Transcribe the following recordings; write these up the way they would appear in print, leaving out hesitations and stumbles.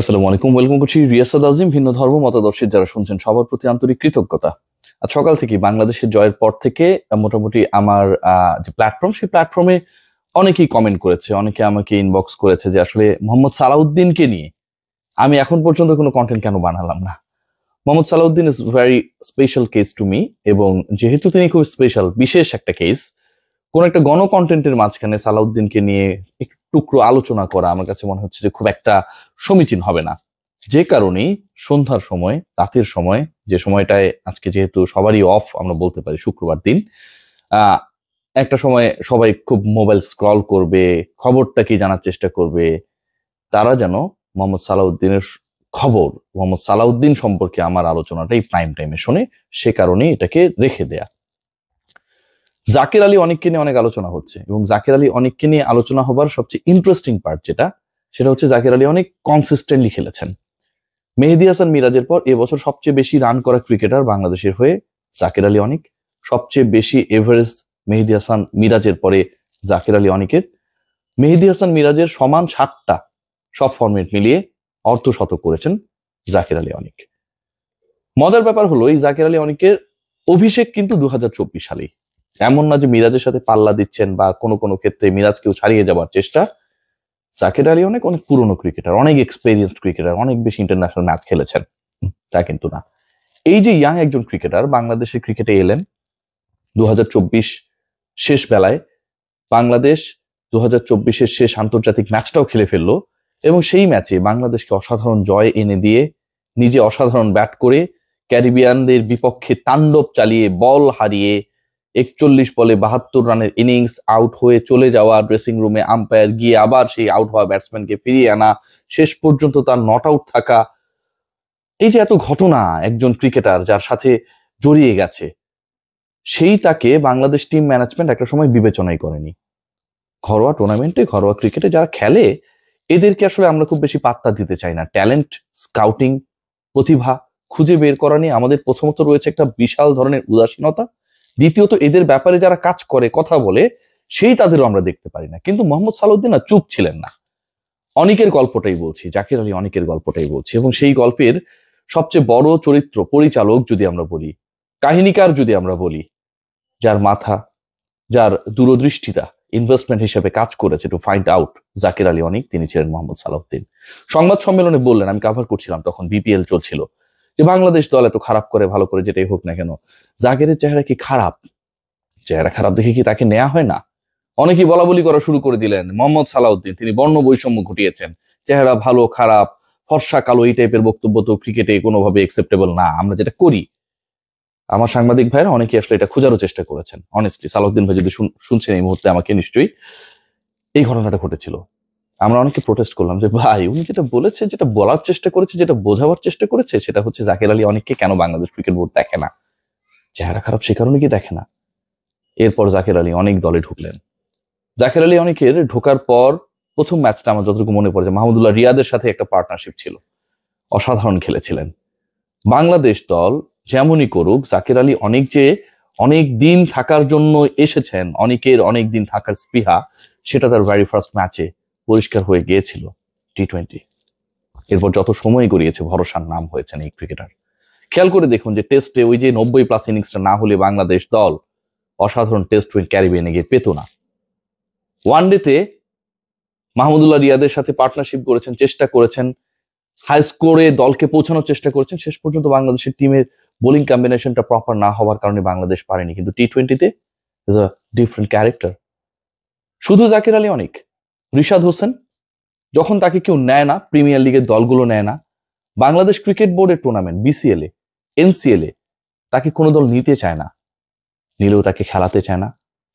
আসসালামু আলাইকুম, ওয়েলকাম করছি রিয়াসাদ আজিম। ভিন্ন ধর্ম মতাদর্শের যারা শুনছেন সবার প্রতি আন্তরিক কৃতজ্ঞতা। আজ সকাল থেকে বাংলাদেশের জয়ের পর থেকে মোটামুটি আমার যে প্ল্যাটফর্ম, সেই প্ল্যাটফর্মে অনেকেই কমেন্ট করেছে, অনেকে আমাকে ইনবক্স করেছে যে আসলে মোহাম্মদ সালাউদ্দিনকে নিয়ে আমি এখন পর্যন্ত কোনো কন্টেন্ট কেন বানালাম না। Mohammad Salauddin is very special case to me, এবং যেহেতু তিনি খুব স্পেশাল, বিশেষ একটা কেস, কোন একটা গণ কন্টেন্টের মাঝখানে সালাউদ্দিনকে নিয়ে একটু টুকরো আলোচনা করা আমার কাছে মনে হচ্ছে যে খুব একটা সমীচীন হবে না। যে কারণেই সন্ধ্যার সময়, রাতের সময়, যে সময়টায় আজকে যেহেতু সবারই অফ আমরা বলতে পারি, শুক্রবার দিন, আহ একটা সময় সবাই খুব মোবাইল স্ক্রল করবে, খবরটা কি জানার চেষ্টা করবে, তারা যেন মোহাম্মদ সালাউদ্দিনের খবর, মোহাম্মদ সালাউদ্দিন সম্পর্কে আমার আলোচনাটাই প্রাইম টাইমে শোনে। সে কারণে এটাকে রেখে দেয়া। জাকির আলী অনেককে নিয়ে অনেক আলোচনা হচ্ছে, এবং জাকির আলী অনেককে নিয়ে আলোচনা হবার সবচেয়ে ইন্টারেস্টিং পার্ট সেটা হচ্ছে জাকির আলী অনেক কনসিস্টেন্টলি খেলেছেন। মেহেদী হাসান মিরাজের পর এবছর সবচেয়ে বেশি রান করা ক্রিকেটার বাংলাদেশের হয়ে জাকির আলী অনেক। সবচেয়ে বেশি এভারেজ মেহেদী হাসান মিরাজের পরে জাকির আলী অনেকের। মেহেদী হাসান মিরাজের সমান 60টা সব ফরম্যাট মিলিয়ে অর্ধশতক করেছেন জাকির আলী অনেক। মজার ব্যাপার হলো, এই জাকির আলী অনেকের অভিষেক কিন্তু 2024 সালেই। এমন না যে মিরাজের সাথে পাল্লা দিচ্ছেন বা কোনো কোনো ক্ষেত্রে মিরাজকেও ছাড়িয়ে যাবার চেষ্টা। জাকির আলী অনেক অনেক পুরনো ক্রিকেটার, অনেক এক্সপেরিয়েন্সড ক্রিকেটার, অনেক বেশি ইন্টারন্যাশনাল ম্যাচ খেলেছেন, তা কিন্তু না। এই যে ইয়াং একজন ক্রিকেটার বাংলাদেশের ক্রিকেটে এলেন 2024 শেষ বেলায়, বাংলাদেশ 2024-এর শেষ আন্তর্জাতিক ম্যাচটাও খেলে ফেললো, এবং সেই ম্যাচে বাংলাদেশকে অসাধারণ জয় এনে দিয়ে নিজে অসাধারণ ব্যাট করে ক্যারিবিয়ানদের বিপক্ষে তাণ্ডব চালিয়ে বল হারিয়ে 41 বলে 72 রানের ইনিংস, আউট হয়ে চলে যাওয়া, ড্রেসিং রুমে আম্পায়ার গিয়ে আবার সেই আউট হওয়া ব্যাটসম্যানকে ফিরিয়ে আনা, শেষ পর্যন্ত তার নট আউট থাকা, এই যে এত ঘটনা একজন ক্রিকেটার যার সাথে জড়িয়ে গেছে, সেই তাকে বাংলাদেশ টিম ম্যানেজমেন্ট একটা সময় বিবেচনাই করেনি। ঘরোয়া টুর্নামেন্টে, ঘরোয়া ক্রিকেটে যারা খেলে এদেরকে আসলে আমরা খুব বেশি পাত্তা দিতে চাই না। ট্যালেন্ট স্কাউটিং, প্রতিভা খুঁজে বের করা নিয়ে আমাদের প্রথমত রয়েছে একটা বিশাল ধরনের উদাসীনতা। দ্বিতীয়ত এদের ব্যাপারে যারা কাজ করে, কথা বলে, সেই তাদেরও আমরা দেখতে পারি না। কিন্তু মোহাম্মদ সালাউদ্দিন না চুপ ছিলেন না। অনেকের গল্পটাই বলছি, জাকির আলী অনেকের গল্পটাই বলছি, এবং সেই গল্পের সবচেয়ে বড় চরিত্র, পরিচালক যদি আমরা বলি, কাহিনীকার যদি আমরা বলি, যার মাথা, যার দূরদৃষ্টিতা ইনভেস্টমেন্ট হিসেবে কাজ করেছে to find out Zakir Ali অনেক, তিনি ছিলেন মোহাম্মদ সালাউদ্দিন। সংবাদ সম্মেলনে বললেন, আমি কভার করছিলাম তখন, বিপিএল চলছিল, যে বাংলাদেশ দল এত খারাপ করে, ভালো করে, যেটাই হোক না কেন, জাকিরের চেহারা কি খারাপ? চেহারা খারাপ দেখে কি তাকে নেওয়া হয় না? অনেকেই বলা বলি করা শুরু করে দিলেন, মোহাম্মদ সালাউদ্দিন তিনি বর্ণ বৈষম্য ঘটিয়েছেন, চেহারা ভালো খারাপ, ফর্সা কালো, এই টাইপের বক্তব্য তো ক্রিকেটে কোনোভাবে অ্যাকসেপ্টেবল না। আমরা যেটা করি, আমার সাংবাদিক ভাইরা অনেকে আসলে এটা খোঁজারও চেষ্টা করেছেন। অনেস্টলি সালাউদ্দিন ভাই যদি শুনছেন এই মুহূর্তে আমাকে, নিশ্চয়ই এই ঘটনাটা ঘটেছিল। আমরা অনেকে প্রোটেস্ট করলাম যে ভাই, উনি যেটা বলেছে, যেটা বলার চেষ্টা করেছে, যেটা বোঝাবার চেষ্টা করেছে, সেটা হচ্ছে জাকির আলী অনেককে কেন বাংলাদেশ ক্রিকেট বোর্ড দেখে না, চেহারা খারাপ সে কারণে কি দেখে না। এরপর জাকির আলী অনেক দলে ঢুকলেন। জাকির আলী অনেকের ঢোকার পর প্রথম ম্যাচটা আমার যতটুকু মনে পড়ে, যে মাহমুদুল্লাহ রিয়াদের সাথে একটা পার্টনারশিপ ছিল, অসাধারণ খেলেছিলেন। বাংলাদেশ দল যেমনই করুক, জাকির আলী অনেক যে অনেক দিন থাকার জন্য এসেছেন, অনেকের অনেক দিন থাকার স্পৃহা, সেটা তার ভেরি ফার্স্ট ম্যাচে পরিষ্কার হয়ে গিয়েছিল, টি20। এরপর যত সময় গড়িয়েছে, ভরসার নাম হয়েছেন এই ক্রিকেটার। খেয়াল করে দেখুন যে টেস্টে ওই যে 90+ ইনিংসটা না হলে বাংলাদেশ দল অসাধারণ টেস্ট উইন ক্যারিবিয়ানে গিয়ে পেত না। ওয়ানডেতে মাহমুদুল্লাহ রিয়াদের সাথে পার্টনারশিপ করেছেন, চেষ্টা করেছেন, হাই স্কোরে দলকে পৌঁছানোর চেষ্টা করেছেন। শেষ পর্যন্ত বাংলাদেশের টিমের বোলিং কম্বিনেশনটা প্রপার না হওয়ার কারণে বাংলাদেশ পারেনি। কিন্তু টি20-তে ইজ আ ডিফারেন্ট ক্যারেক্টার। শুধু জাকির আলী অনেক, রিশাদ হোসেন, যখন তাকে কেউ নেয় না, প্রিমিয়ার লিগের দলগুলো নেয় না, বাংলাদেশ ক্রিকেট বোর্ডের টুর্নামেন্ট, বিসিএল এ, এনসিএল এ তাকে কোনো দল নিতে চায় না, নিলেও তাকে খেলাতে চায় না।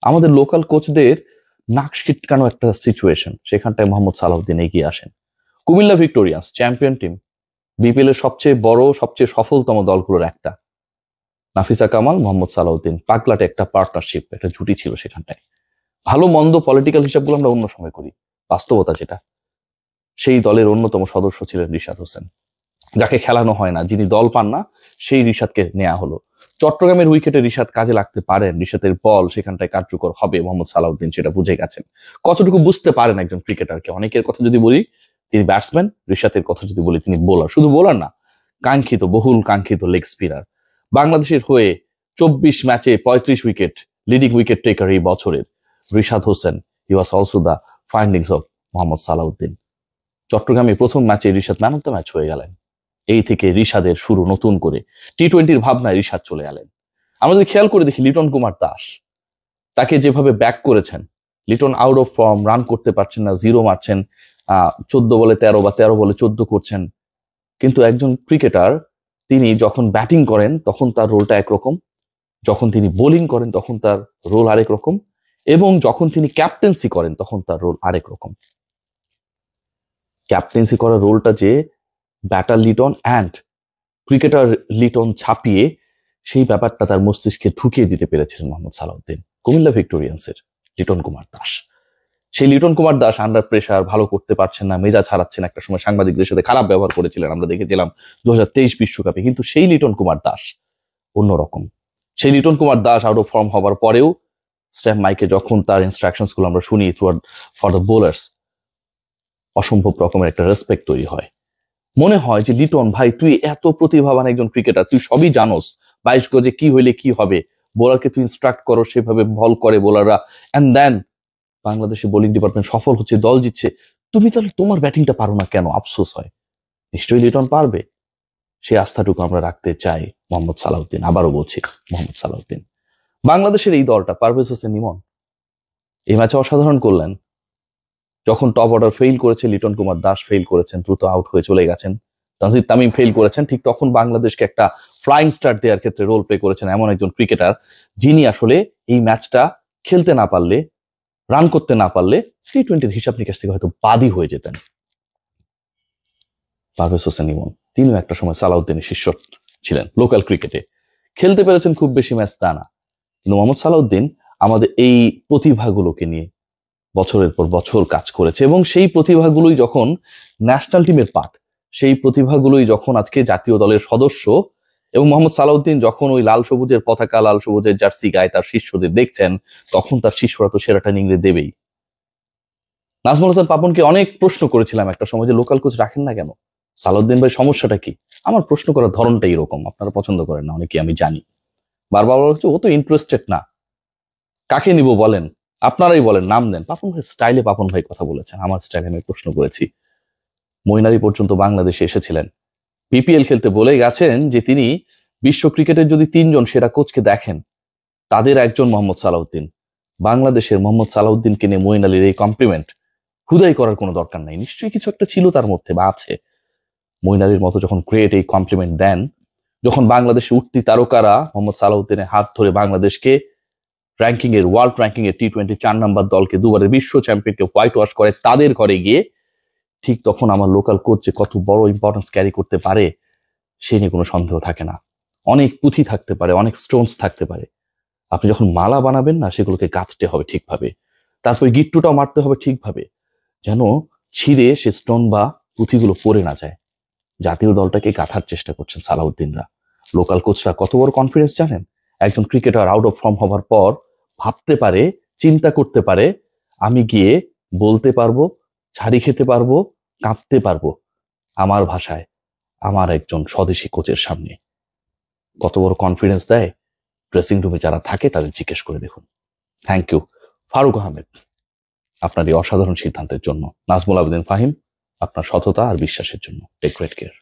আমাদের লোকাল কোচদের নাক ছিটকানো একটা সিচুয়েশন, সেখানটায় মোহাম্মদ সালাউদ্দিন এগিয়ে আসেন। Comilla Victorians champion team, BPL এর সবচেয়ে বড়, সবচেয়ে সফলতম দলগুলোর একটা। নাফিসা কামাল, মোহাম্মদ সালাউদ্দিন, পাগলাটে একটা পার্টনারশিপ, একটা জুটি ছিল সেখানটায়। ভালো মন্দ পলিটিক্যাল হিসাবগুলো আমরা অন্য সময় করি, বাস্তবতা যেটা, সেই দলের অন্যতম সদস্য ছিলেন রিশাদ হোসেন, যাকে খেলানো হয় না, যিনি দল পান না, সেই রিশাদকে নেওয়া হলো। চট্টগ্রামের উইকেটে রিশাদ কাজে লাগতে পারেন, রিশাদের বল সেখানটায় কার্যকর হবে, মোহাম্মদ সালাউদ্দিন সেটা বুঝে গেছেন। কতটুকু বুঝতে পারেন একজন ক্রিকেটারকে, অনেকের কথা যদি বলি, তিনি ব্যাটসম্যান, রিশাতের কথা যদি বলি তিনি বোলার, শুধু বোলার না, কাঙ্ক্ষিত, বহুল কাঙ্ক্ষিত লেগ স্পিনার। বাংলাদেশের হয়ে 24 ম্যাচে 35 উইকেট, লিডিং উইকেট টেকার এই বছরের Rishad Hossain. He was also the findings of Mohammad Salahuddin. চট্টগ্রামে প্রথম ম্যাচে Rishad man of the match হয়ে গেলেন। এই থেকে রিশাদের শুরু নতুন করে, টি-20-র ভাবনায় রিশাদ চলে গেলেন। আমরা যদি খেয়াল করে দেখি লিটন কুমার দাস, তাকে যেভাবে ব্যাক করেছেন, Liton out of form, run করতে পারছেন না, জিরো মারছেন, 14 বলে 13 বা 13 বলে 14 করছেন। কিন্তু একজন ক্রিকেটার তিনি যখন ব্যাটিং করেন তখন তার রোলটা একরকম, যখন তিনি বোলিং করেন তখন তার রোল আরেক রকম, এবং যখন তিনি ক্যাপ্টেন্সি করেন তখন তার রোল আরেক রকম। ক্যাপ্টেন্সি করার রোলটা যে batter Liton and cricketer Liton ছাপিয়ে, সেই ব্যাপারটা তার মস্তিষ্কে ঢুকিয়ে দিতে পেরেছিলেন মোহাম্মদ সালাউদ্দিন। কুমিল্লা ভিক্টোরিয়ান্সের লিটন কুমার দাস, সেই লিটন কুমার দাস আন্ডার প্রেসার ভালো করতে পারছেন না, মেজাজ হারাচ্ছেন, একটা সময় সাংবাদিকদের সাথে খারাপ ব্যবহার করেছিলেন, আমরা দেখেছিলাম 2023 বিশ্বকাপে। কিন্তু সেই লিটন কুমার দাস অন্যরকম। সেই Liton Kumar Das out of form হওয়ার পরেও স্ট্যাম্প মাইকে যখন তার ইনস্ট্রাকশনস গুলো আমরা শুনি ফর দ্য বোলার্স, অসম্ভব রকমের একটা রেসপেক্ট তৈরি হয়। মনে হয় যে লিটন ভাই, তুই এত প্রতিভাবান একজন ক্রিকেটার, তুই সবই জানোস 22 গজে কি হইলে কি হবে, বোলারকে তুই ইনস্ট্রাক্ট করো, সেভাবে বল করে বোলাররা, এন্ড দেন বাংলাদেশে বোলিং ডিপার্টমেন্ট সফল হচ্ছে, দল জিতছে, তুমি তাহলে তোমার ব্যাটিংটা পারো না কেন? আফসোস হয়। নিশ্চয়ই লিটন পারবে, সেই আস্থাটুকু আমরা রাখতে চাই মোহাম্মদ সালাউদ্দিন। আবারও বলছি, মোহাম্মদ সালাউদ্দিন। বাংলাদেশের এই দলটা, পারভেজ হোসেন ইমন এই ম্যাচে অসাধারণ করলেন। যখন টপ অর্ডার ফেইল করেছে, লিটন কুমার দাস ফেইল করেছেন, দ্রুত আউট হয়ে চলে গেছেন, তানজিদ তামিম ফেইল করেছেন, ঠিক তখন বাংলাদেশকে একটা ফ্লাইং স্টার্ট দেওয়ার ক্ষেত্রে রোল প্লে করেছেন এমন একজন ক্রিকেটার, যিনি আসলে এই ম্যাচটা খেলতে না পারলে, রান করতে না পারলে টি-20-র হিসাব নিকাশ থেকে হয়তো বাদই হয়ে যেতেন। পারভেজ হোসেন ইমন তিনিও একটা সময় সালাউদ্দিনের শিষ্য ছিলেন লোকাল ক্রিকেটে, খেলতে পেরেছেন খুব বেশি ম্যাচ তা না, কিন্তু মোহাম্মদ সালাউদ্দিন আমাদের এই প্রতিভাগুলোকে নিয়ে বছরের পর বছর কাজ করেছে, এবং সেই প্রতিভাগুলোই যখন ন্যাশনাল টিমের পার্ট, সেই প্রতিভাগুলোই যখন আজকে জাতীয় দলের সদস্য, এবং মোহাম্মদ সালাউদ্দিন যখন ওই লাল সবুজের পতাকা, লাল সবুজের জার্সি গায়ে তার শিষ্যদের দেখছেন, তখন তার শিষ্যরা তো সেরাটা নিংড়ে দেবেই। নাজমুল হাসান পাপনকে অনেক প্রশ্ন করেছিলাম একটা সময় যে লোকাল কোচ রাখেন না কেন, সালাউদ্দিন ভাই সমস্যাটা কি? আমার প্রশ্ন করার ধরনটা এরকম, আপনারা পছন্দ করেন না অনেকে, আমি জানি। বারবার হচ্ছে ও তো ইন্টারেস্টেড না, কাকে নিব বলেন, আপনারাই বলেন, নাম দেন। পাপন ভাই স্টাইলে পাপন ভাই কথা বলেছেন, আমার স্টাইলে আমি প্রশ্ন করেছি। মঈন আলী পর্যন্ত বাংলাদেশে এসেছিলেন, বিপিএল খেলতে বলে গেছেন যে তিনি বিশ্ব ক্রিকেটের যদি 3 জন সেরা কোচকে দেখেন, তাদের একজন মোহাম্মদ সালাউদ্দিন। বাংলাদেশের মোহাম্মদ সালাউদ্দিনকে নিয়ে মঈন আলীর এই কমপ্লিমেন্ট হুদাই করার কোনো দরকার নাই, নিশ্চয়ই কিছু একটা ছিল তার মধ্যে বা আছে। মঈন আলীর মতো যখন গ্রেট এই কমপ্লিমেন্ট দেন, যখন বাংলাদেশে উঠতি তারকারা মোহাম্মদ সালাউদ্দিনের হাত ধরে বাংলাদেশকে র্যাঙ্কিং এর, ওয়ার্ল্ড র্যাঙ্কিং এর টি-20 4 নম্বর দলকে, দুবারের বিশ্ব চ্যাম্পিয়নকে হোয়াইট ওয়াশ করে তাদের ঘরে গিয়ে, ঠিক তখন আমার লোকাল কোচ যে কত বড় ইম্পর্টেন্স ক্যারি করতে পারে সে নিয়ে কোনো সন্দেহ থাকে না। অনেক পুঁথি থাকতে পারে, অনেক স্টোনস থাকতে পারে, আপনি যখন মালা বানাবেন না, সেগুলোকে গাঁথতে হবে ঠিকভাবে, তারপর গিট্টুটাও মারতে হবে ঠিকভাবে, যেন ছিঁড়ে সে স্টোন বা পুঁথিগুলো পড়ে না যায়। জাতীয় দলটাকে গাঁথার চেষ্টা করছেন সালাউদ্দিনরা। লোকাল কোচরা কত বড় কনফিডেন্স জানেন? একজন ক্রিকেটার আউট অফ ফর্ম হওয়ার পর ভাবতে পারে, চিন্তা করতে পারে, আমি গিয়ে বলতে পারবো, ঝাড়ি খেতে পারবো, কাঁদতে পারবো আমার ভাষায় আমার একজন স্বদেশী কোচের সামনে। কত বড় কনফিডেন্স দেয়, ড্রেসিং রুমে যারা থাকে তাদের জিজ্ঞেস করে দেখুন। থ্যাংক ইউ ফারুক আহমেদ আপনার এই অসাধারণ সিদ্ধান্তের জন্য। নাজমুল আবেদিন ফাহিম আপনার সততা আর বিশ্বাসের জন্য। Take great care.